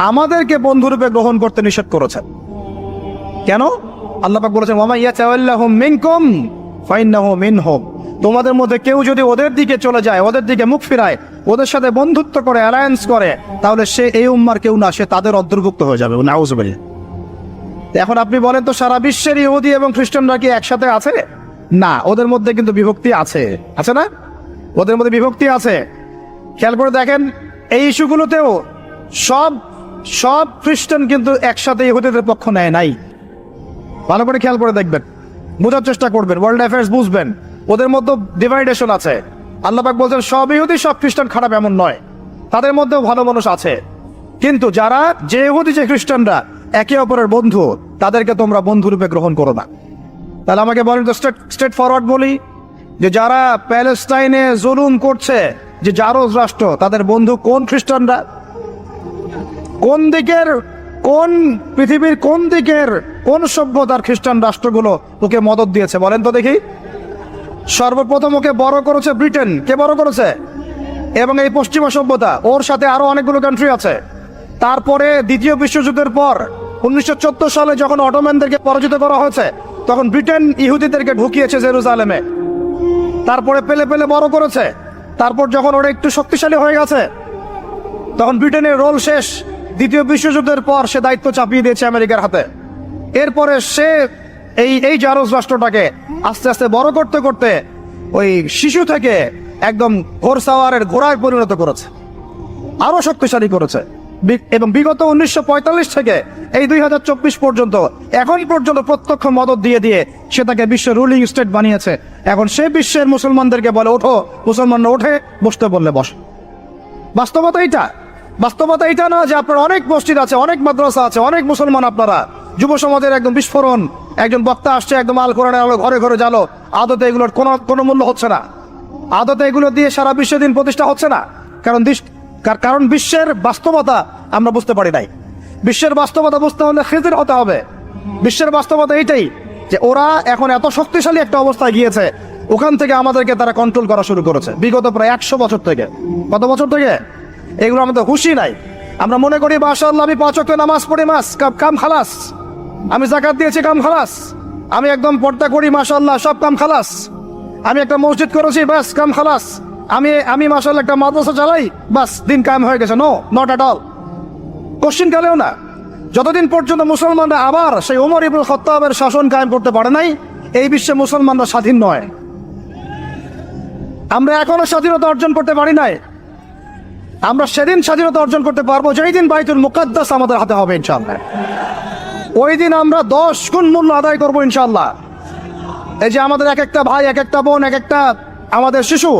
আমাদেরকে বন্ধুরূপে গ্রহণ করতে নিষেধ করেছেন। কেন? আল্লাহ পাক বলেছেন, ওয়া মান ইয়াতাওয়াল্লাহুম মিনকুম ফাইন্নাহু মিনহুম, তোমাদের মধ্যে কেউ যদি ওদের দিকে চলে যায়, ওদের দিকে মুখ ফিরায়, ওদের সাথে বন্ধুত্ব করে, অ্যালায়েন্স করে, তাহলে সে এই উম্মার কেউ না, সে তাদের অন্তর্ভুক্ত হয়ে যাবে। নাউযুবিল্লাহ। এখন আপনি বলেন তো, সারা বিশ্বের ইহুদি এবং খ্রিস্টানরা কি একসাথে আছে? না, ওদের মধ্যে কিন্তু বিভক্তি আছে, আছে না? ওদের মধ্যে বিভক্তি আছে। খেয়াল করে দেখেন, এই ইস্যুগুলোতেও সব খ্রিস্টান কিন্তু একসাথে ইহুদিদের পক্ষ নেয় নাই। ভালো করে খেয়াল করে দেখবেন, বোঝার চেষ্টা করবেন, ওয়ার্ল্ড অ্যাফেয়ার্স বুঝবেন। ওদের মধ্যে ডিভাইডেশন আছে। আল্লাহ পাক বলছেন সব ইহুদি সব খ্রিস্টান খারাপ, এমন নয়, তাদের মধ্যেও ভালো মানুষ আছে। কিন্তু যে ইহুদি যে খ্রিস্টানরা একে অপরের বন্ধু, তাদেরকে তোমরা বন্ধুরূপে গ্রহণ করো না। তাহলে আমাকে বলেন তো, স্ট্রেট ফরওয়ার্ড বলি, যে যারা প্যালেস্টাইনে জুলুম করছে, যে জারজ রাষ্ট্র, তাদের বন্ধু কোন খ্রিস্টানরা? কোন পৃথিবীর কোন সভ্যতার খ্রিস্টান রাষ্ট্রগুলো ওকে মদদ দিয়েছে বলেন তো দেখি? সর্বপ্রথম ওকে বড় করেছে ব্রিটেন। কে বড় করেছে? এবং এই পশ্চিমা সভ্যতা, ওর সাথে আরো অনেকগুলো কান্ট্রি আছে। তারপরে দ্বিতীয় বিশ্বযুদ্ধের পর 1914 সালে যখন অটোম্যানদেরকে পরাজিত করা হয়েছে, তখন ব্রিটেন ইহুদিদেরকে ঢুকিয়েছে জেরুজালেমে। তারপরে পেলে বড় করেছে। তারপর যখন ওরা একটু শক্তিশালী হয়ে গেছে, তখন ব্রিটেনের রোল শেষ। দ্বিতীয় বিশ্বযুদ্ধের পর সে দায়িত্ব চাপিয়ে দিয়েছে আমেরিকার হাতে। এরপরে সে এই জারজ রাষ্ট্রটাকে আস্তে আস্তে বড় করতে করতে ওই শিশু থেকে একদম ঘোড়সাওয়ারের ঘোড়ায় পরিণত করেছে, আরো শক্তিশালী করেছে। এবং বিগত 1945 থেকে এই 2024 পর্যন্ত, এখন পর্যন্ত প্রত্যক্ষ মদত দিয়ে সে তাকে বিশ্বের রুলিং স্টেট বানিয়েছে। এখন সে বিশ্বের মুসলমানদেরকে বলে, ওঠো, মুসলমানরা ওঠে, বসতে বললে বসে। বাস্তবতা এটা না যে আপনার অনেক মসজিদ আছে, অনেক মাদ্রাসা আছে, অনেক মুসলমান, আপনারা যুব সমাজের একদম বিস্ফোরণ, একজন বক্তা আসছে, একদম আল কোরআনের আলো ঘরে ঘরে জ্বালো। আদতে এগুলোর কোনো মূল্য হচ্ছে না। আদতে এগুলো দিয়ে সারা বিশ্ব দিন প্রতিষ্ঠা হচ্ছে না। কারণ বিশ্বের বাস্তবতা আমরা বুঝতে পারি নাই। বিশ্বের বাস্তবতা বুঝতে হলে খিজির হতে হবে। বিশ্বের বাস্তবতা এইটাই যে ওরা এখন এত শক্তিশালী একটা অবস্থায় গিয়েছে, ওখান থেকে আমাদেরকে তারা কন্ট্রোল করা শুরু করেছে বিগত প্রায় 100 বছর থেকে। কত বছর থেকে? এগুলো আমাদের হুঁশই নাই। আমরা মনে করি মাশাআল্লাহ আমি 5 ওয়াক্ত নামাজ পড়ি, কাম খালাস, আমি যাকাত দিয়েছি, কাম খালাস, আমি একদম পর্দা করি, মাশাআল্লাহ সব কাম খালাস, আমি একটা মসজিদ করেছি, বাস কাম খালাস, আমি মাশাআল্লাহ একটা মাদ্রাসা চালাই, বাস দিন কায়েম হয়ে গেছে। No, not at all. Question কালেও না। যতদিন পর্যন্ত মুসলমানরা আবার সেই ওমর ইবনে খাত্তাবের শাসন কায়েম করতে পারে নাই, এই বিশ্বে মুসলমানরা স্বাধীন নয়। আমরা এখনো স্বাধীনতা অর্জন করতে পারি নাই। আমরা সেদিন স্বাধীনতা অর্জন করতে পারবো যেই দিন বাইতুল মুকাদ্দাস আমাদের হাতে হবে ইনশাআল্লাহ। ওই দিন আমরা 10 গুণ মূল্য আদায় করবো ইনশাআল্লাহ। এই যে আমাদের এক একটা ভাই, এক একটা বোন, এক একটা আমাদের শিশু,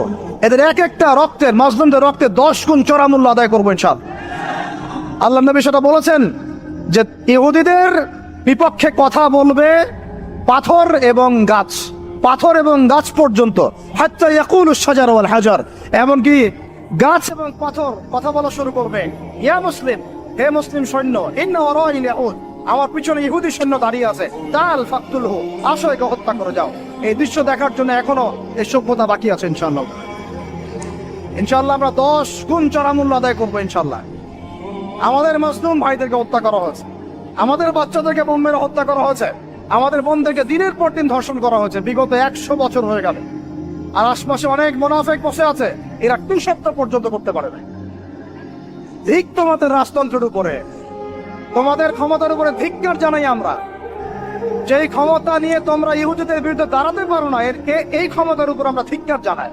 এদের এক একটা রক্তের, মাজলুমদের রক্তে 10 গুণ চড়া মূল্য আদায় করবো ইনশাআল্লাহ। আল্লাহ নবী সেটা বলেছেন যে ইহুদিদের বিপক্ষে কথা বলবে পাথর এবং গাছ, পাথর এবং গাছ পর্যন্ত, হাত্তা ইয়াকুলু শাজার ওয়াল হাজার, এমনকি গাছ এবং পাথর কথা বলা শুরু করবে। ইয়া মুসলিম, হে মুসলিম সৈন্য, ইন্না ওয়ারাইল ইয়াহুদ, আমার পিছনে ইহুদি সৈন্য দাঁড়িয়ে আছে, তাল ফাকতুলহু, আসো একে হত্যা করে যাও। এই দৃশ্য দেখার জন্য এখনো এই সভ্যতা বাকি আছে ইনশাআল্লাহ। ইনশাআল্লাহ আমরা 10 গুণ চড়া মূল্য আদায় করবো ইনশাআল্লাহ। আমাদের মাসলুম ভাইদেরকে হত্যা করা হয়েছে, আমাদের বাচ্চাদেরকে বোম মেরে হত্যা করা হয়েছে, আমাদের বোনদেরকে দিনের পর দিন ধর্ষণ করা হয়েছে, বিগত 100 বছর হয়ে গেল। আর আশপাশে অনেক মুনাফিক বসে আছে, এরা 2 সপ্তাহ পর্যন্ত করতে পারে না। ধিক তোমাদের রাজতন্ত্রের উপরে, তোমাদের ক্ষমতার উপরে ধিক্কার জানাই আমরা। যেই ক্ষমতা নিয়ে তোমরা ইহুদিদের বিরুদ্ধে দাঁড়াতে পারো না, এই ক্ষমতার উপর আমরা ধিক্কার জানাই।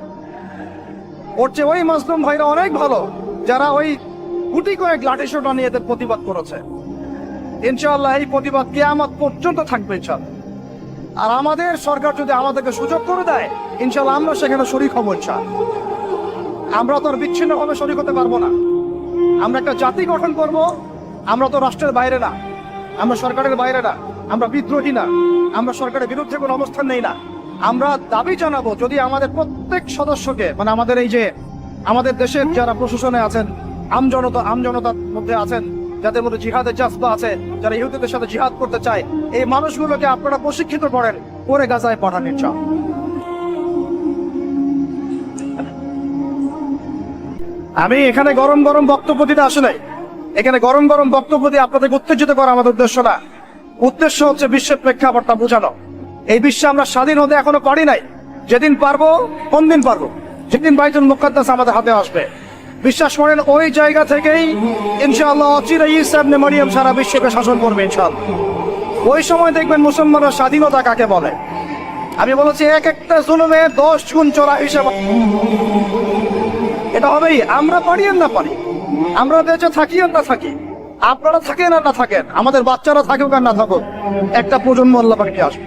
ওর চেয়ে ওই মাসলুম ভাইরা অনেক ভালো যারা ওই গুটি কয়েক লাঠিসোঁটা নিয়ে এদের প্রতিবাদ করেছে। ইনশাআল্লাহ এই প্রতিবাদ কিয়ামত পর্যন্ত থাকবে ইনশাআল্লাহ। আর আমাদের সরকার যদি আমাদেরকে সুযোগ করে দেয়, ইনশাআল্লাহ আমরা সেখানে শরীক হব ইনশাআল্লাহ। আমরা তো আর বিচ্ছিন্নভাবে শরীক হতে পারবো না। আমরা একটা জাতি গঠন করব। আমরা তো রাষ্ট্রের বাইরে না, আমরা সরকারের বাইরে না, আমরা বিদ্রোহী না, আমরা সরকারের বিরুদ্ধে কোনো অবস্থান নেই না। আমরা দাবি জানাবো যদি আমাদের প্রত্যেক সদস্যকে, মানে আমাদের এই যে আমাদের দেশের যারা প্রশাসনে আছেন, আমজনতার মধ্যে আছেন, যাদের মধ্যে জিহাদের জাজবা আছে, যারা ইহুদিদের সাথে জিহাদ করতে চায়, এই মানুষগুলোকে আপনারা প্রশিক্ষিত করেন, করে গাজায় পাঠান ইনশাআল্লাহ। আমি এখানে গরম গরম বক্তব্য দিতে আসি নাই। এখানে গরম গরম বক্তব্য দিয়ে আপনাদের উত্তেজিত করা আমাদের উদ্দেশ্য না। উদ্দেশ্য হচ্ছে বিশ্বের প্রেক্ষাপটটা বোঝানো। এই বিশ্বে আমরা স্বাধীন হতে এখনো পারি নাই। যেদিন পারবো, কোন দিন পারবো, যেদিন বাইতুল মুকাদ্দাস আমাদের হাতে আসবে, বিশ্বাস করেন ওই জায়গা থেকেই ইনশাআল্লাহ অচিরে ঈসা ইবনে মারইয়াম সারা বিশ্বকে শাসন করবে ইনশাআল্লাহ। ওই সময় দেখবেন মুসলমানরা স্বাধীনতা কাকে বলে। আমি বলেছি এক একটা জুলুমে 10 গুণ চড়া হিসাব। এটা হবেই, আমরা পারি আর না পারি, আমরা দেশে থাকি আর না থাকি, আপনারা থাকেন আর না থাকেন, আমাদের বাচ্চারা থাকুক আর না থাকুক, একটা প্রজন্ম আল্লাহ পাক নিয়ে আসবে,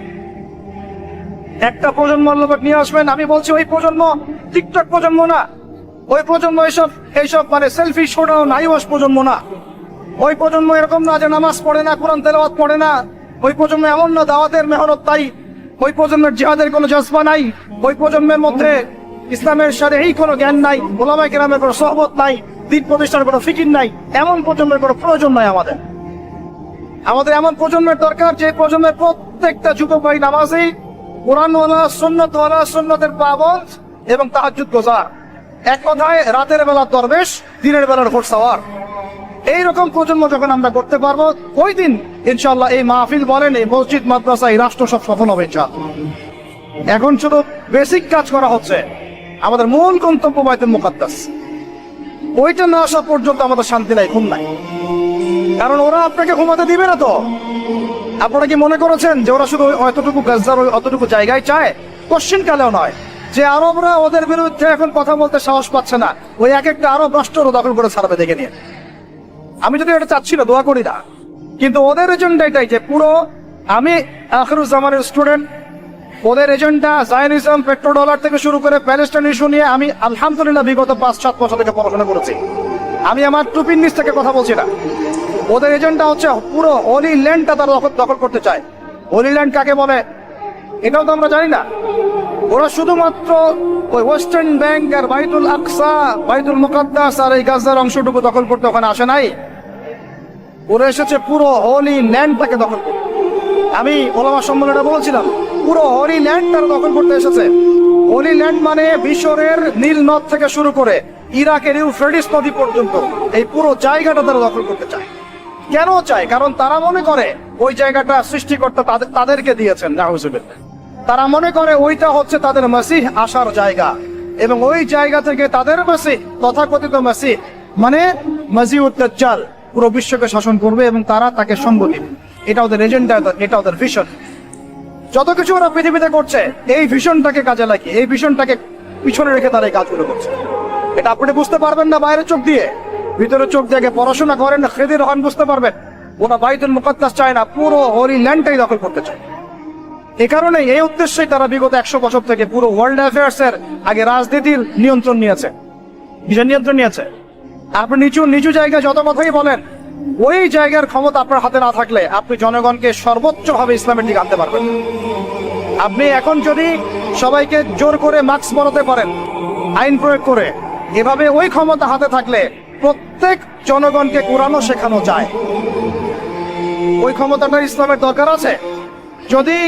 একটা প্রজন্ম আল্লাহ পাক নিয়ে আসবেন। আমি বলছি ওই প্রজন্ম টিকটক প্রজন্ম না, ওই প্রজন্ম এইসব মানে সেলফি শোনাও নাইওয়াস প্রজন্ম না। ওই প্রজন্ম এরকম না যে নামাজ পড়ে না, কোরআন তেলাওয়াত পড়ে না। ওই প্রজন্ম এমন না দাওয়াতের মেহনত তাই, ওই প্রজন্মের জিহাদের কোনো জজবা নাই, ওই প্রজন্মের মধ্যে ইসলামের সাথে এই কোনো জ্ঞান নাই, ওলামায়ে কেরামের কোনো সহবত নাই, দিন প্রতিষ্ঠানের কোনো ফিকির নাই। এমন প্রজন্মের কোনো প্রয়োজন নাই আমাদের। আমাদের এমন প্রজন্মের দরকার যে প্রজন্মের প্রত্যেকটা যুবক ভাই নামাজি, কোরআনওয়ালা, সুন্নতওয়ালা, সুন্নতের পাবন্দ এবং তাহাজ্জুদ গোজার। এক কথায় রাতের বেলা দরবেশ, দিনের বেলার ঘোড়সাওয়ার। এইরকম প্রজন্ম যখন আমরা করতে পারবো, ওই দিন ইনশাআল্লাহ এই মাহফিল বলেন, এই মসজিদ, মাদ্রাসা, এই রাষ্ট্র সব সফল হবে ইনশাআল্লাহ। এখন শুধু বেসিক কাজ করা হচ্ছে। আমাদের মূল গন্তব্য বাইতুল মুকাদ্দাস, ওইটা না আসা পর্যন্ত আমাদের শান্তি নাই, ঘুম নাই। কারণ ওরা আপনাকে ঘুমাতে দিবে না তো। আপনারা কি মনে করেছেন যে ওরা শুধু অতটুকু গাজার অতটুকু জায়গায় চায়? কোশ্চিন কালেও নয় যে আরবরা ওদের বিরুদ্ধে এখন কথা বলতে সাহস পাচ্ছে না, ওই এক একটা আরব রাষ্ট্র দখল করে ছাড়বে দেখে নিয়ে। আমি যদি এটা চাচ্ছি না, দোয়া করি না, কিন্তু ওদের এজেন্ডা এটাই যে পুরো, আমি আখিরুজ্জামানের স্টুডেন্ট, ওদের এজেন্ডা জায়নিজম, পেট্রোডলার থেকে শুরু করে প্যালেস্টাইন ইস্যু নিয়ে আমি আলহামদুলিল্লাহ বিগত 5-7 বছর থেকে পড়াশোনা করেছি। আমি আমার টুপির নিচ থেকে কথা বলছি না। ওদের এজেন্ডা হচ্ছে পুরো হোলি ল্যান্ডটা তারা দখল করতে চায়। হোলি ল্যান্ড কাকে বলে এটাও তো আমরা জানি না। ওরা শুধুমাত্র ওই ওয়েস্টার্ন ব্যাংক আর বাইতুল আকসা, বাইতুল মুকাদ্দাস আর এই গাজার অংশটুকু দখল করতে ওখানে আসে নাই। ওরা এসেছে পুরো হোলি ল্যান্ডটাকে দখল করতে। আমি ওলামা সম্মেলনে বলছিলাম, পুরো হোলি ল্যান্ড তারা দখল করতে এসেছে। হোলি ল্যান্ড মানে মিশরের নীল নদ থেকে শুরু করে ইরাকের ইউফ্রেটিস নদী পর্যন্ত এই পুরো জায়গাটা তারা দখল করতে চায়। কেন চায়? কারণ তারা মনে করে ওই জায়গাটা সৃষ্টিকর্তা তাদেরকে দিয়েছেন। নাউজুবিল্লাহ। তারা মনে করে ওইটা হচ্ছে তাদের মাসিহ আসার জায়গা, এবং ওই জায়গা থেকে তাদের মাসিহ, তথাকথিত মাসিহ মানে মাসিহুদ দাজ্জাল, পুরো বিশ্বকে শাসন করবে এবং তারা তাকে সঙ্গ দিবে। এটা ওদের এজেন্ডা, এটা ওদের ভিশন। যত কিছু ওরা পৃথিবীতে করছে এই ভিশনটাকে কাজে লাগিয়ে, এই ভিশনটাকে পিছনে রেখে তারা এই কাজগুলো করছে। এটা আপনি বুঝতে পারবেন না বাইরের চোখ দিয়ে, ভিতরে চোখ দিয়ে পড়াশোনা করেন না, খেদির হন, বুঝতে পারবেন। ওরা বাইতুল মুকাদ্দাস চায় না, পুরো হলি ল্যান্ডটাই দখল করতে চায়। এ কারণে এই উদ্দেশ্যেই তারা বিগত 100 বছর থেকে পুরো ওয়ার্ল্ড অ্যাফেয়ার্স এর আগে রাজনীতির নিয়ন্ত্রণ নিয়েছে, নিজের নিয়ন্ত্রণ নিয়েছে। আপনি নিচু নিচু জায়গায় যত কথাই বলেন, ওই জায়গার ক্ষমতা আপনার হাতে না থাকলে আপনি জনগণকে সর্বোচ্চ ভাবে ইসলামের দিকে আনতে পারবেন। আপনি এখন যদি সবাইকে জোর করে মাস্ক পরাতে পারেন আইন প্রয়োগ করে, এভাবে ওই ক্ষমতা হাতে থাকলে প্রত্যেক জনগণকে কোরআনও শেখানো যায়। ওই ক্ষমতাটা ইসলামের দরকার আছে। যদি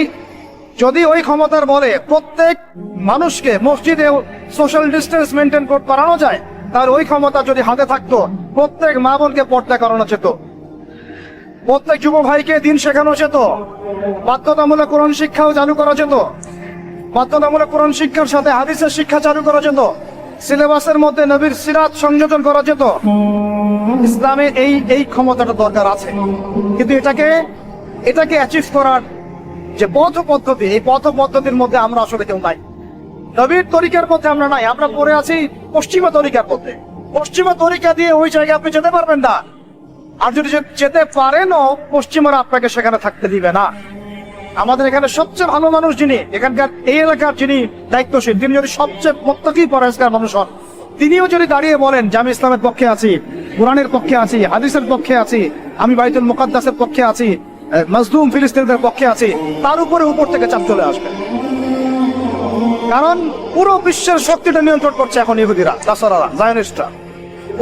যদি ওই ক্ষমতার বলে প্রত্যেক মানুষকে মসজিদে সোশ্যাল ডিস্টেন্স মেনটেন করতে পারানো যায়, তার ওই ক্ষমতা যদি হাতে থাকতো, প্রত্যেক মা বোনকে পর্দা করানো যেত, প্রত্যেক যুব ভাইকে দিন শেখানো যেত, বাধ্যতামূলক কোরআন শিক্ষাও চালু করা যেত, বাধ্যতামূলক কোরআন শিক্ষার সাথে হাদিসের শিক্ষা চালু করা যেত, সিলেবাসের মধ্যে নবীর সিরাত সংযোজন করা যেত। ইসলামে এই ক্ষমতাটা দরকার আছে, কিন্তু এটাকে অ্যাচিভ করার যে পথ পদ্ধতি, এই পথ পদ্ধতির মধ্যে আমরা আসলে কেউ নাই। নবীর তরিকার মধ্যে আমরা নাই, আমরা পড়ে আছি পশ্চিমা তরিকার মধ্যে। পশ্চিমা তরিকা দিয়ে ওই জায়গায় আপনি যেতে পারবেন না, আর যদি যেতে পারেনও পশ্চিমারা আপনাকে সেখানে থাকতে দিবে না। আমাদের এখানে সবচেয়ে ভালো মানুষ যিনি, এখানকার এই এলাকার যিনি দায়িত্বশীল, তিনি যদি সবচেয়ে মুত্তাকি পরহেজগার মানুষ হন, তিনিও যদি দাঁড়িয়ে বলেন যে আমি ইসলামের পক্ষে আছি, কোরআনের পক্ষে আছি, হাদিসের পক্ষে আছি, আমি বাইতুল মুকাদ্দাসের পক্ষে আছি, মাজলুম ফিলিস্তিনিদের পক্ষে আছি, তার উপর থেকে চাপ চলে আসবে। কারণ পুরো বিশ্বের শক্তিটা নিয়ন্ত্রণ করছে এখন ইহুদিরা, নাসারারা, জায়নিস্টরা।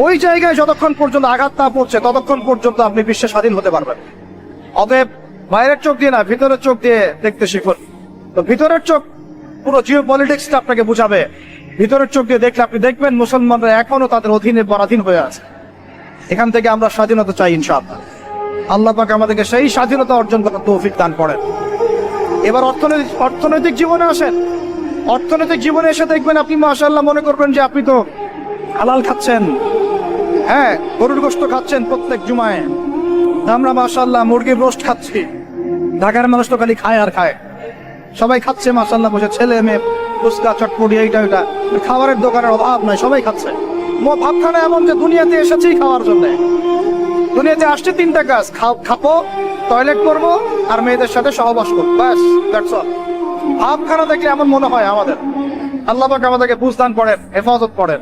ওই জায়গায় যতক্ষণ পর্যন্ত আঘাত না পড়ছে ততক্ষণ পর্যন্ত আপনি বিশ্বে স্বাধীন হতে পারবেন। অতএব বাইরের চোখ দিয়ে না, ভিতরের চোখ দিয়ে দেখতে শিখুন। তো ভিতরের চোখ পুরো জিও পলিটিক্সটা আপনাকে বুঝাবে। ভিতরের চোখ দিয়ে দেখলে আপনি দেখবেন মুসলমানরা এখনো তাদের অধীনে পরাধীন হয়ে আছে। এখান থেকে আমরা স্বাধীনতা চাই ইনশাআল্লাহ। আল্লাহ পাক আমাদেরকে সেই স্বাধীনতা অর্জন করার তৌফিক দান করেন। এবার অর্থনৈতিক জীবনে আসেন। অর্থনৈতিক জীবনে এসে দেখবেন আপনি মাশাআল্লাহ মনে করবেন যে আপনি তো হালাল খাচ্ছেন, হ্যাঁ গরুর গোশত খাচ্ছেন প্রত্যেক জুমায়, আমরা মাশাআল্লাহ মুরগির রোস্ট খাচ্ছি। ঢাকার মানুষ তো খালি খায় আর খায়, সবাই খাচ্ছে মাশাআল্লাহ, বসে ছেলে মেয়ে, ফুচকা চটপটি এইটা ওইটা, খাবারের দোকানের অভাব নাই, সবাই খাচ্ছে। ভাবখানা এমন যে দুনিয়াতে এসেছি খাওয়ার জন্য, দুনিয়াতে আসছে 3টা কাজ, খাবো, টয়লেট করবো আর মেয়েদের সাথে সহবাস করবো, ব্যাস, দ্যাটস অল। ভাবখানা দেখলে এমন মনে হয় আমাদের। আল্লাহ পাক আমাদেরকে বুঝদান করেন, হেফাজত করেন।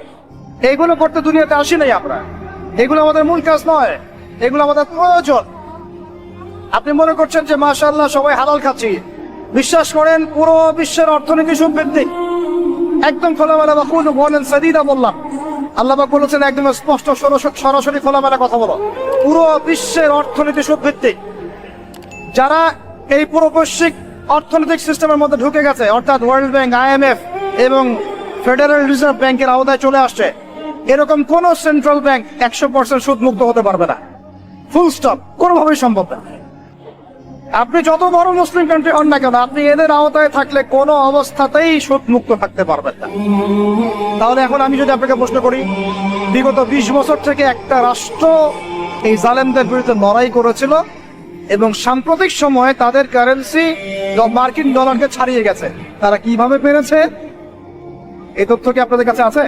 এইগুলো করতে দুনিয়াতে আসি নাই আমরা, এগুলো আমাদের মূল কাজ নয়, এগুলো আমাদের প্রয়োজন। আপনি মনে করছেন যে মাশাআল্লাহ সবাই হালাল খাচ্ছি, বিশ্বাস করেন পুরো বিশ্বের অর্থনীতি সুদ ভিত্তিক, একদম খোলামেলা বলেন সাদিদা বললাম। আল্লাহ পাক বলেছেন একদম স্পষ্ট সরাসরি খোলামেলা কথা বলো, পুরো বিশ্বের অর্থনীতি সুদ ভিত্তিক। যারা এই পুরো বৈশ্বিক অর্থনৈতিক সিস্টেমের মধ্যে ঢুকে গেছে, অর্থাৎ ওয়ার্ল্ড ব্যাংক, IMF এবং ফেডারেল রিজার্ভ ব্যাংকের আওতায় চলে আসছে, এরকম কোন সেন্ট্রাল ব্যাংক 100% সুদ মুক্ত হতে পারবে না, ফুল স্টপ, কোনোভাবেই সম্ভব না। আপনি যত বড় মুসলিম কান্ট্রি হন না কেন, আপনি এদের আওতায় থাকলে কোনো অবস্থাতেই সুদ মুক্ত থাকতে পারবেন না। তাহলে এখন আমি যদি আপনাকে প্রশ্ন করি, বিগত 20 বছর থেকে একটা রাষ্ট্র এই জালেমদের বিরুদ্ধে লড়াই করেছিল এবং সাম্প্রতিক সময়ে তাদের কারেন্সি মার্কিন ডলারকে ছাড়িয়ে গেছে, তারা কিভাবে পেরেছে? এই তথ্য কি আপনাদের কাছে আছে?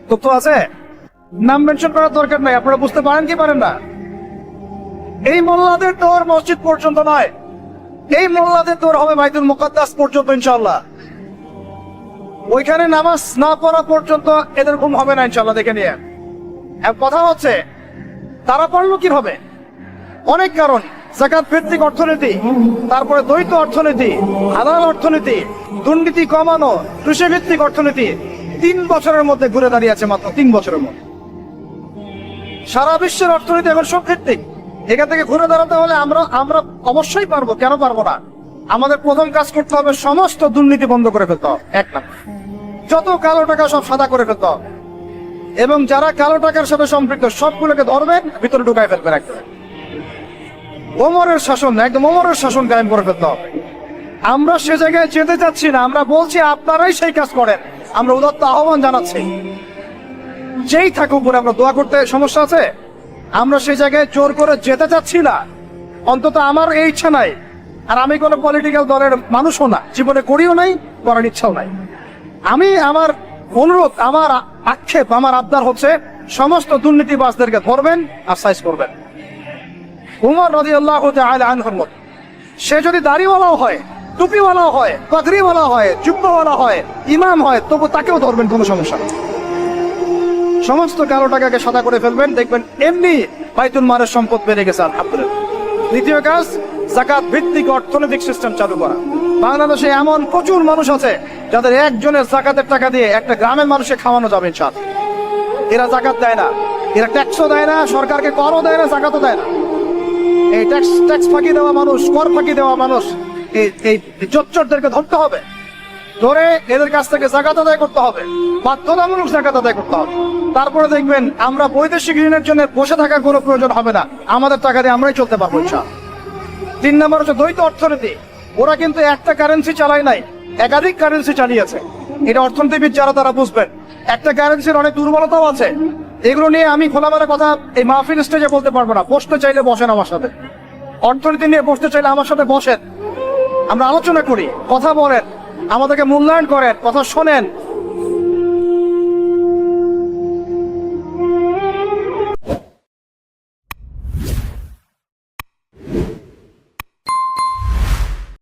তথ্য আছে, নাম মেনশন করার দরকার নাই, আপনারা বুঝতে পারেন কি পারেন না? এই মোল্লাদের দৌড় মসজিদ পর্যন্ত নয়, এই মোল্লাদের দৌড় হবে বাইতুল মুকাদ্দাস পর্যন্ত ইনশাআল্লাহ। ওইখানে নামাজ না পড়া পর্যন্ত এদের ঘুম হবে না ইনশাআল্লাহ। দেখে নিয়ে কথা হচ্ছে, তারা পড়লো কিভাবে? অনেক কারণ, যাকাত ভিত্তিক অর্থনীতি, তারপরে দ্বৈত অর্থনীতি, হালাল অর্থনীতি, দুর্নীতি কমানো, কৃষি ভিত্তিক অর্থনীতি। 3 বছরের মধ্যে ঘুরে দাঁড়িয়েছে, মাত্র 3 বছরের মধ্যে সারা বিশ্বের অর্থনীতি এখন সুদ ভিত্তিক। এখান থেকে ঘুরে দাঁড়াতে হলে আমরা অবশ্যই পারবো, কেন পারবো না? আমাদের প্রথম কাজ করতে হবে সমস্ত দুর্নীতি বন্ধ করে ফেলতে হবে, 1 নম্বর। যত কালো টাকা সব সাদা করে ফেলতে হবে, এবং যারা কালো টাকার সাথে সম্পৃক্ত সবগুলোকে ধরবেন, ভিতরে ঢুকাই ফেলবেন। একদম ওমরের শাসন, একদম ওমরের শাসন কায়েম করে ফেলতে হবে। আমরা সে জায়গায় যেতে চাচ্ছি না, আমরা বলছি আপনারাই সেই কাজ করেন। আমরা উদাত্ত আহ্বান জানাচ্ছি, যেই থাকুক উপরে, আমরা দোয়া করতে সমস্যা আছে? আমরা সেই জায়গায় জোর করে যেতে চাচ্ছি না, অন্তত আমার এই ইচ্ছা নাই। আর আমি কোনো পলিটিক্যাল দলের মানুষও না, জীবনে করিও নাই, করার ইচ্ছাও নাই। আমি আমার অনুরোধ, আমার আক্ষেপ, আমার আবদার হচ্ছে সমস্ত দুর্নীতিবাজদেরকে ধরবেন আর সাইজ করবেন। উমর রাদিয়াল্লাহু তাআলা আনহুর মত সে যদি দাড়িওয়ালাও হয়, টুপিওয়ালাও হয়, পাগড়িওয়ালা হয়, জুব্বাওয়ালা হয়, ইমাম হয়, তবু তাকেও ধরবেন, কোনো সমস্যা নেই। সমস্ত কালো টাকাকে সাদা করে ফেলবেন, দেখবেন এমনি বাইতুল মালের সম্পদ বেড়ে গেছে আলহামদুলিল্লাহ। দ্বিতীয় কাজ, যাকাত ভিত্তিক অর্থনৈতিক সিস্টেম চালু করা। বাংলাদেশে এমন প্রচুর মানুষ আছে যাদের একজনের যাকাতের টাকা দিয়ে একটা গ্রামের মানুষকে খাওয়ানো যাবে ইনশাআল্লাহ। এরা যাকাত দেয় না, এরা ট্যাক্সও দেয় না, সরকারকে করও দেয় না, যাকাতও দেয় না। এই ট্যাক্স ফাঁকি দেওয়া মানুষ, কর ফাঁকি দেওয়া মানুষ, এই জোচ্চরদেরকে ধরতে হবে, ধরে এদের কাছ থেকে যাকাত আদায় করতে হবে, বাধ্যতামূলক যাকাত আদায় করতে হবে। তারপরে দেখবেন আমরা বৈদেশিক ঋণের জন্য বসে থাকার কোনো প্রয়োজন হবে না, আমাদের টাকা দিয়ে আমরাই চলতে পারবো ইনশাআল্লাহ। 3 নম্বর হচ্ছে দ্বৈত অর্থনীতি। ওরা কিন্তু একটা কারেন্সি চালায় নাই, একাধিক কারেন্সি চালিয়েছে। এটা অর্থনীতিবিদ যারা তারা বুঝবেন। একটা কারেন্সির অনেক দুর্বলতাও আছে, এগুলো নিয়ে আমি খোলামেলা কথা এই মাহফিল স্টেজে বলতে পারবো না। বসতে চাইলে বসেন আমার সাথে, অর্থনীতি নিয়ে বসতে চাইলে আমার সাথে বসেন, আমরা আলোচনা করি, কথা বলেন, আমাদেরকে মূল্যায়ন করেন, কথা শোনেন,